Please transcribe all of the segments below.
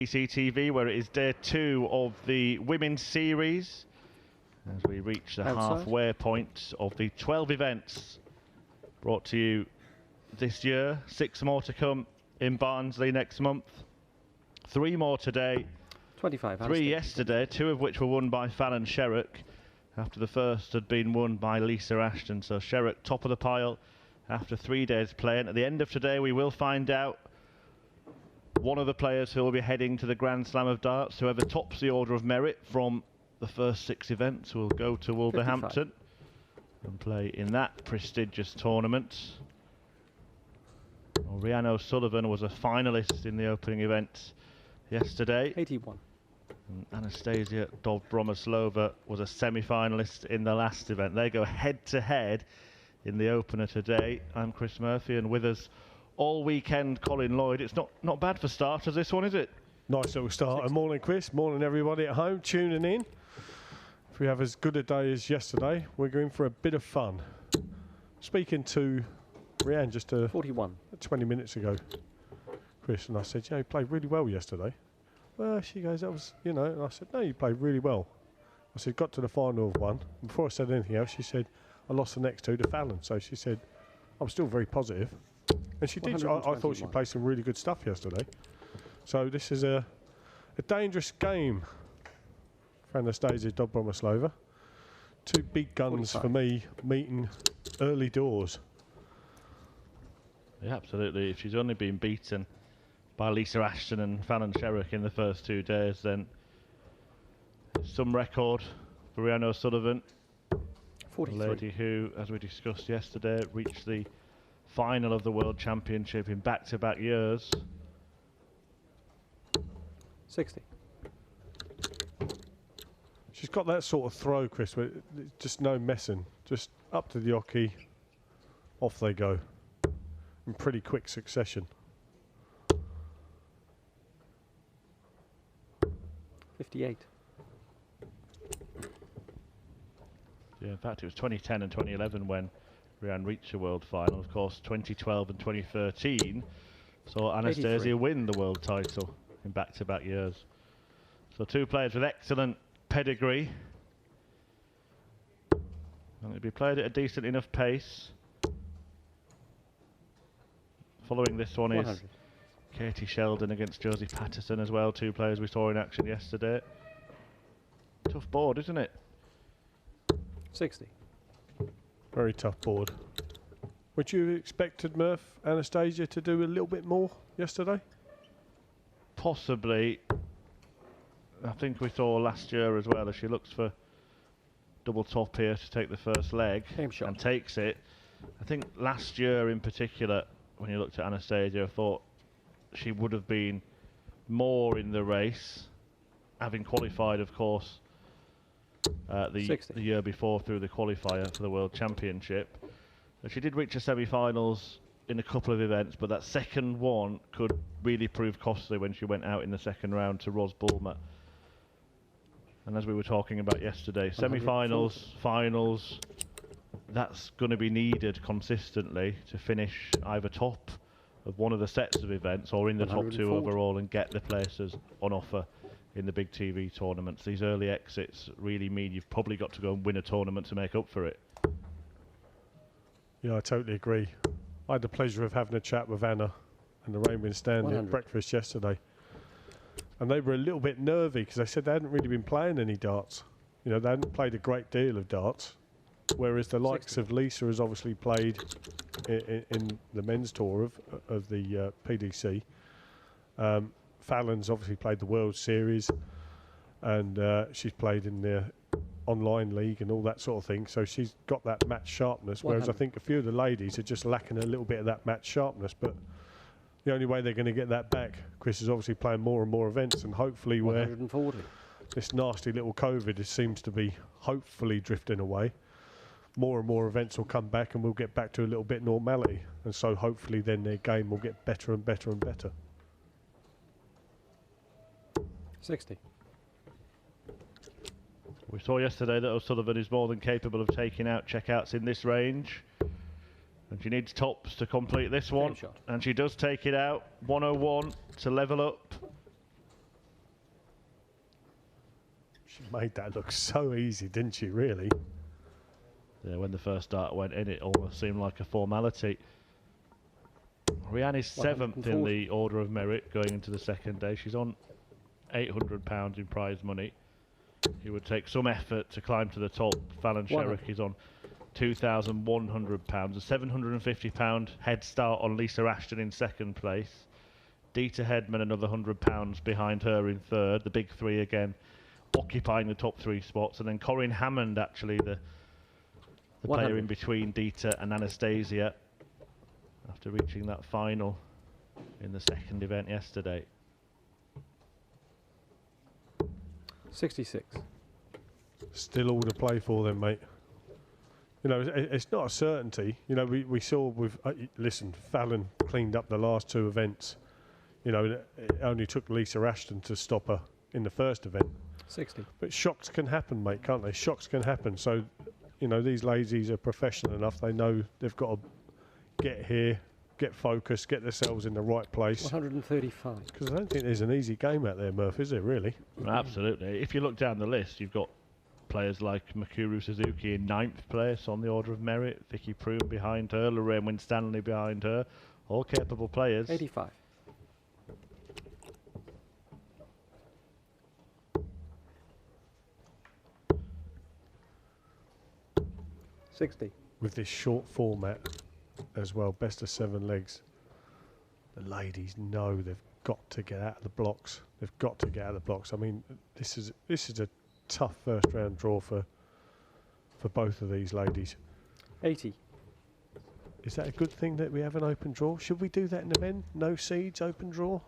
PDC where it is day 2 of the women's series as we reach the halfway point of the 12 events brought to you this year. 6 more to come in Barnsley next month, 3 more today, 25 3 yesterday, 2 of which were won by Fallon Sherrock after the first had been won by Lisa Ashton. So Sherrock top of the pile after 3 days play, and at the end of today we will find out one of the players who will be heading to the Grand Slam of Darts. Whoever tops the order of merit from the first 6 events will go to Wolverhampton 55. And play in that prestigious tournament. Well, Rhian O'Sullivan was a finalist in the opening event yesterday. 81. And Anastasia Dobromyslova was a semi-finalist in the last event. They go head-to-head in the opener today. I'm Chris Murphy, and with us all weekend, Colin Lloyd. It's not bad for starters, this one, is it? Nice little start. Morning, Chris. Morning, everybody at home tuning in. If we have as good a day as yesterday, we're going for a bit of fun. Speaking to Rhian just 41 20 minutes ago, Chris, and I said, you played really well yesterday. Well, she goes, that was, and I said, no, you played really well. I said, got to the final of one. And before I said anything else, she said, I lost the next 2 to Fallon. So she said, I'm still very positive. And she did. I thought she played some really good stuff yesterday. So this is a dangerous game for Anastasia Dobromyslova. 2 big guns 45. For me meeting early doors. Yeah, absolutely. If she's only been beaten by Lisa Ashton and Fallon Sherrock in the first 2 days, then some record for Rhian O'Sullivan. 43. A lady who, as we discussed yesterday, reached the final of the World Championship in back-to-back years. 60. She's got that sort of throw, Chris, where just no messing. Just up to the oche, off they go in pretty quick succession. 58. Yeah, in fact, it was 2010 and 2011 when Rhian reached the world final. Of course, 2012 and 2013 saw Anastasia 83. win the world title in back-to-back years. So 2 players with excellent pedigree. And it'll be played at a decent enough pace. Following this one 100. is Katie Sheldon against Josie Patterson as well. 2 players we saw in action yesterday. Tough board, isn't it? 60. Very tough board. Would you have expected Anastasia to do a little bit more yesterday? Possibly. I think we saw last year as well, as she looks for double top here to take the first leg and takes it. I think last year in particular, when you looked at Anastasia, I thought she would have been more in the race, having qualified, of course, the year before through the qualifier for the World Championship. She did reach the semi-finals in a couple of events, but that second one could really prove costly when she went out in the second round to Ros Bulmer. And as we were talking about yesterday, semi-finals, finals, that's going to be needed consistently to finish either top of one of the sets of events or in the top 2 overall and get the places on offer in the big TV tournaments. These early exits really mean you've probably got to go and win a tournament to make up for it. Yeah, I totally agree. I had the pleasure of having a chat with Anna and the Rainbow Stanley at breakfast yesterday. And they were a little bit nervy because they said they hadn't really been playing any darts. They hadn't played a great deal of darts. Whereas the likes of Lisa has obviously played in the men's tour of the PDC. Fallon's obviously played the World Series, and she's played in the online league and all that sort of thing. So she's got that match sharpness, whereas I think a few of the ladies are just lacking a little bit of that match sharpness. But the only way they're going to get that back, Chris, is obviously playing more and more events, and hopefully where this nasty little COVID seems to be hopefully drifting away, more and more events will come back and we'll get back to a little bit normality. And so hopefully then their game will get better and better and better. 60. We saw yesterday that O'Sullivan is more than capable of taking out checkouts in this range. And she needs tops to complete this one. And she does take it out. 101 to level up. She made that look so easy, didn't she, really? Yeah, when the first dart went in, it almost seemed like a formality. Rhian is 7th in the order of merit going into the second day. She's on £800 in prize money. It would take some effort to climb to the top. Fallon Sherrick is on £2,100, a £750 head start on Lisa Ashton in second place. Dita Hedman another £100 behind her in third. The big three again occupying the top 3 spots, and then Corinne Hammond, actually the player in between Dita and Anastasia, after reaching that final in the second event yesterday. 66. Still all to play for them, mate. You know, it's not a certainty. You know, we saw with, listen, Fallon cleaned up the last 2 events. You know, it only took Lisa Ashton to stop her in the first event. 60. But shocks can happen, mate, can't they? Shocks can happen. So, you know, these ladies are professional enough. They know they've got to get here, get focused, get themselves in the right place. 135. Because I don't think there's an easy game out there, Murph, is there, really? Absolutely. If you look down the list, you've got players like Mikuru Suzuki in 9th place on the order of merit, Vicky Prune behind her, Lorraine Winstanley behind her, all capable players. 85. With this short format as well, best of 7 legs, the ladies know they've got to get out of the blocks. They've got to get out of the blocks. I mean, this is a tough first round draw for both of these ladies. 80. Is that a good thing that we have an open draw? Should we do that in the men? No seeds, open draw?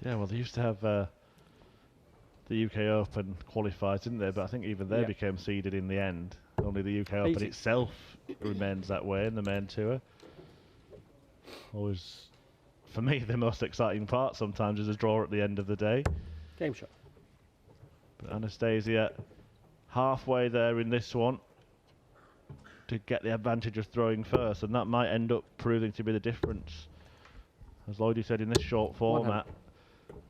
Yeah, well, they used to have the UK Open qualifiers, didn't they? But I think even they became seeded in the end. Only the UK Open itself remains that way in the main tour. Always, for me, the most exciting part sometimes is a draw at the end of the day. Game shot. But Anastasia halfway there in this one to get the advantage of throwing first, and that might end up proving to be the difference. As Lloydie said, in this short format,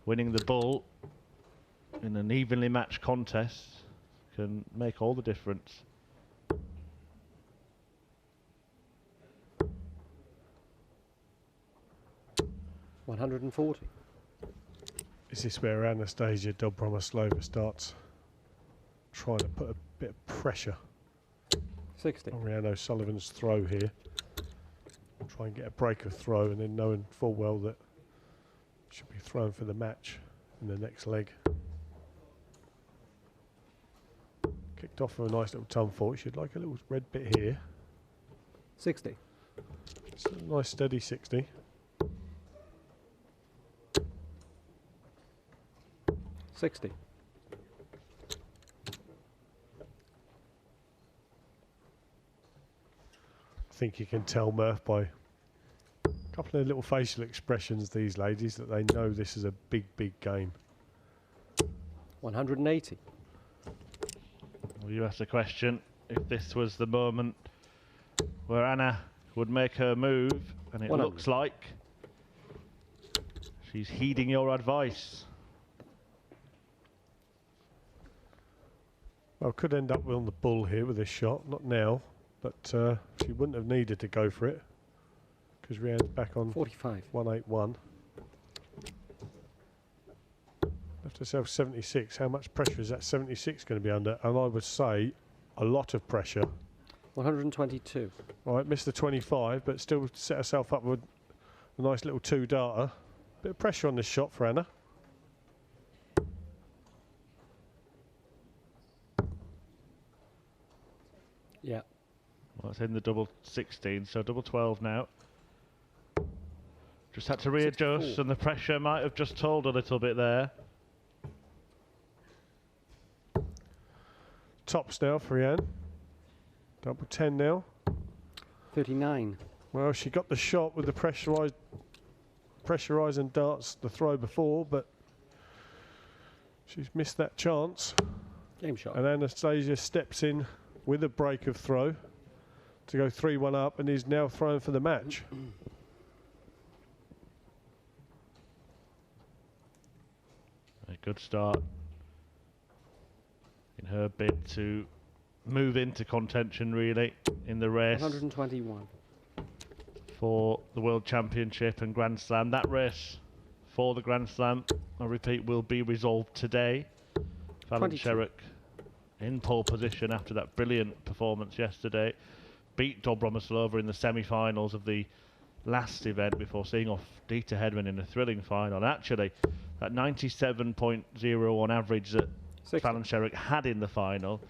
winning the bull in an evenly matched contest can make all the difference. $140. Is this where Anastasia Dobromyslova starts trying to put a bit of pressure 60. on Rhian O'Sullivan's throw here? Try and get a break of throw, and then knowing full well that should be thrown for the match in the next leg. Kicked off for a nice little tongue fault. She'd like a little red bit here. 60. It's a nice steady 60. 60. I think you can tell, Murph, by a couple of little facial expressions, these ladies, that they know this is a big, big game. 180. Well, you asked the question if this was the moment where Anna would make her move, and it looks like she's heeding your advice. Well, could end up on the bull here with this shot. Not now, but she wouldn't have needed to go for it because Rhian's back on 45. 181. Left herself 76. How much pressure is that 76 going to be under? And I would say a lot of pressure. 122. All right, missed the 25, but still set herself up with a nice little 2-darter. Bit of pressure on this shot for Anna. Yeah. Well, it's in the double 16, so double 12 now. Just had to readjust, 64. and the pressure might have just told a little bit there. Tops now for Rhian. Double 10 now. 39. Well, she got the shot with the pressurising darts the throw before, but she's missed that chance. Game shot. And Anastasia steps in with a break of throw to go 3-1 up, and is now throwing for the match. A good start. in her bid to move into contention really in the race 121. for the World Championship and Grand Slam. That race for the Grand Slam, I repeat, will be resolved today. Fallon Sherrock in pole position after that brilliant performance yesterday. Beat Dobromyslova in the semi-finals of the last event before seeing off Dieter Hedman in a thrilling final. And actually, that 97.0 on average that 60. Fallon Sherrock had in the final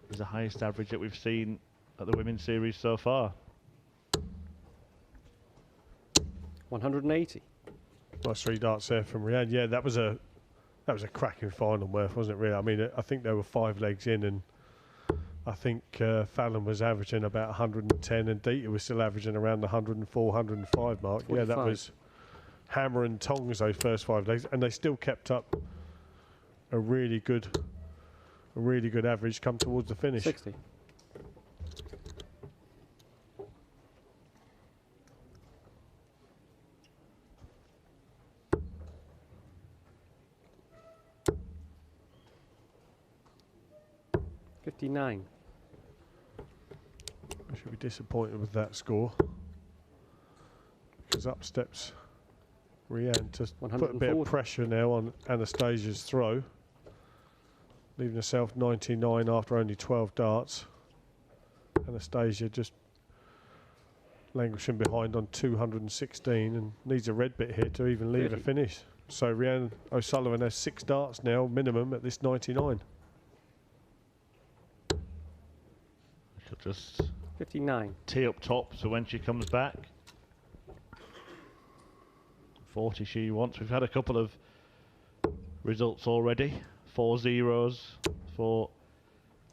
is the highest average that we've seen at the Women's Series so far. 180. Nice 3 darts there from Rhian. Yeah, that was a cracking final, Murph, wasn't it? Really, I mean, I think there were 5 legs in, and I think Fallon was averaging about 110, and Dieter was still averaging around the 104, 105 mark. 45. Yeah, that was hammer and tongs those first 5 legs, and they still kept up a really good average come towards the finish. 60. $59. I should be disappointed with that score, because up steps Rhian to put a bit of pressure now on Anastasia's throw, leaving herself 99 after only 12 darts. Anastasia just languishing behind on 216 and needs a red bit here to even leave a finish. So Rhian O'Sullivan has 6 darts now minimum at this 99. She'll just 59. tee up top, so when she comes back, 40 she wants. We've had a couple of results already. 4 zeros for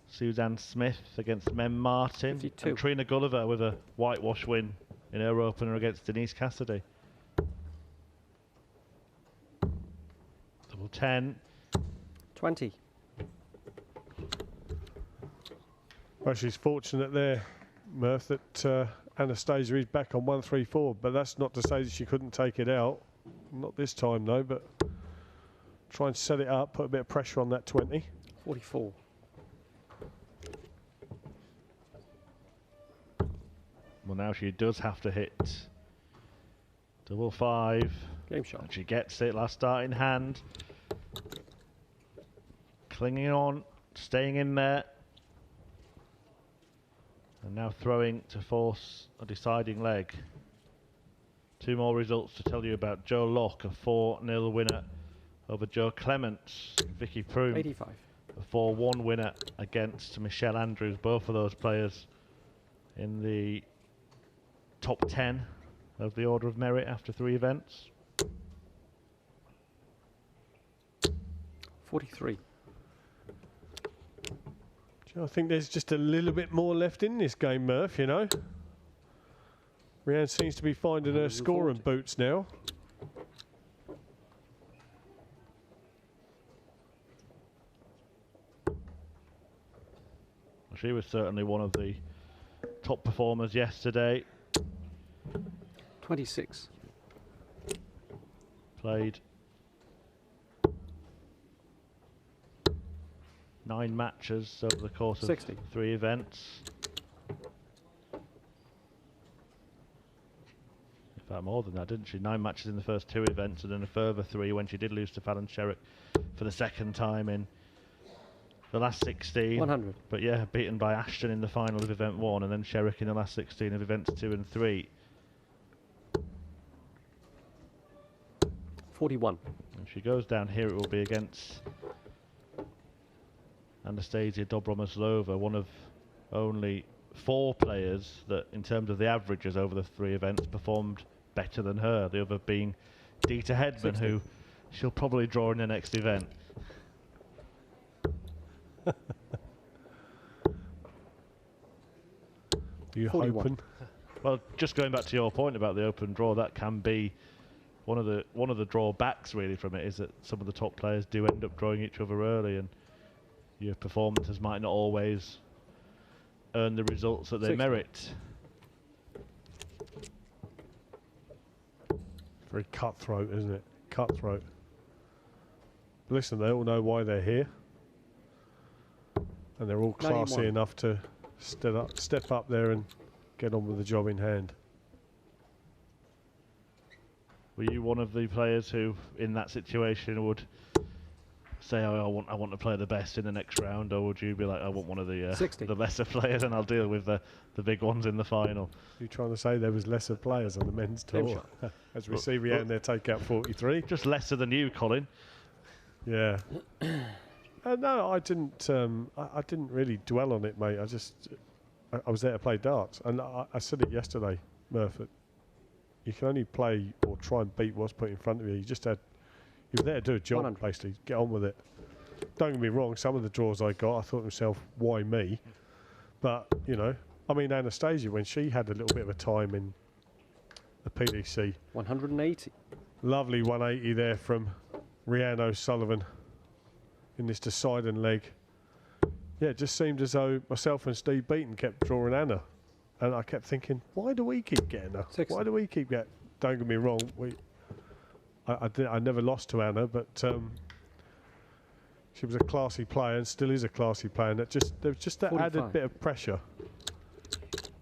Suzanne Smith against Mem Martin. 52. And Trina Gulliver with a whitewash win in her opener against Denise Cassidy. Double 10. 20. Well, she's fortunate there, Murph, that Anastasia is back on 134, but that's not to say that she couldn't take it out. Not this time, though, but try and set it up, put a bit of pressure on that 20. 44. Well, now she does have to hit double 5. Game shot. And she gets it, last dart in hand. Clinging on, staying in there. And now throwing to force a deciding leg. 2 more results to tell you about. Jo Locke, a 4-0 winner over Jo Clements. Vicky Prume, 85. a 4-1 winner against Michelle Andrews. Both of those players in the top 10 of the order of merit after 3 events. 43. I think there's just a little bit more left in this game, Murph, you know. Rhian seems to be finding her scoring boots now. She was certainly one of the top performers yesterday. 26. Played 9 matches over the course of 60. 3 events. In fact, more than that, didn't she? 9 matches in the first 2 events, and then a further 3 when she did lose to Fallon Sherrock for the 2nd time in the last 16. 100. But yeah, beaten by Ashton in the final of event 1, and then Sherrock in the last 16 of events 2 and 3. 41. If she goes down here, it will be against Anastasia Dobromyslova, one of only 4 players that, in terms of the averages over the 3 events, performed better than her. The other being Dieter Hedman, 60. who she'll probably draw in the next event. You 41. hoping? Well, just going back to your point about the open draw, that can be one of the drawbacks really from it, is that some of the top players do end up drawing each other early, and your performances might not always earn the results that they 60. merit. Very cutthroat, isn't it? Cutthroat. Listen, they all know why they're here. And they're all classy 91. enough to step up there and get on with the job in hand. Were you one of the players who, in that situation, would say, oh, I want to play the best in the next round, or would you be like, I want one of the lesser players and I'll deal with the big ones in the final? You trying to say there was lesser players on the men's tour? As we see Rhian there take out 43. Just lesser than you, Colin. Yeah. No, I didn't. I didn't really dwell on it, mate. I was there to play darts, and I said it yesterday, Murph. You can only play or try and beat what's put in front of you. You were there to do a job, 100. basically. Get on with it. Don't get me wrong. Some of the draws I got, I thought to myself, why me? But you know, I mean, Anastasia, when she had a little bit of a time in the PDC, 180. lovely 180 there from Rhian O'Sullivan in this deciding leg. Yeah, it just seemed as though myself and Steve Beaton kept drawing Anna. And I kept thinking, why do we keep getting her? 60. Why do we keep getting... Don't get me wrong, I never lost to Anna, but she was a classy player and still is a classy player. And there was just that 45. added bit of pressure.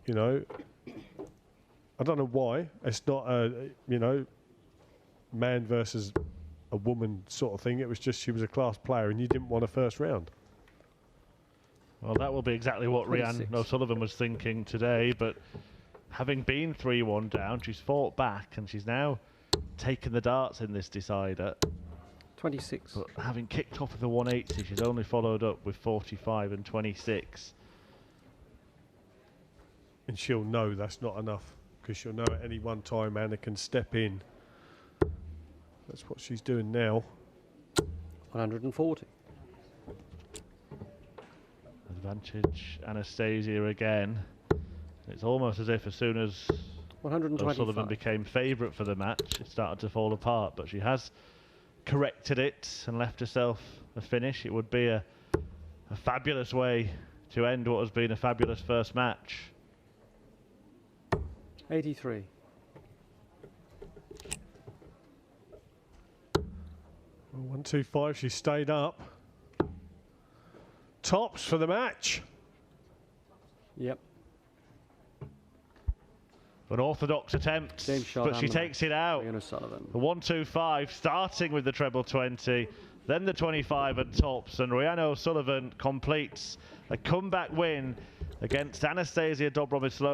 You know, I don't know why. It's not a, you know, man versus a woman sort of thing. It was just she was a class player and you didn't want a first round. Well, that will be exactly what 26. Rhian O'Sullivan was thinking today, but having been 3-1 down, she's fought back and she's now taken the darts in this decider. 26. But having kicked off with the 180, she's only followed up with 45 and 26. And she'll know that's not enough, because she'll know at any one time Anna can step in. That's what she's doing now. 140. Advantage Anastasia again. It's almost as if as soon as 125. O'Sullivan became favourite for the match, it started to fall apart. But she has corrected it and left herself a finish. It would be a fabulous way to end what has been a fabulous first match. 83. Well, 125, she stayed up. Tops for the match. Yep. An orthodox attempt, but she takes it out. Rhian O'Sullivan. The 125, starting with the treble 20, then the 25 and tops, and Rhian O'Sullivan completes a comeback win against Anastasia Dobromyslova.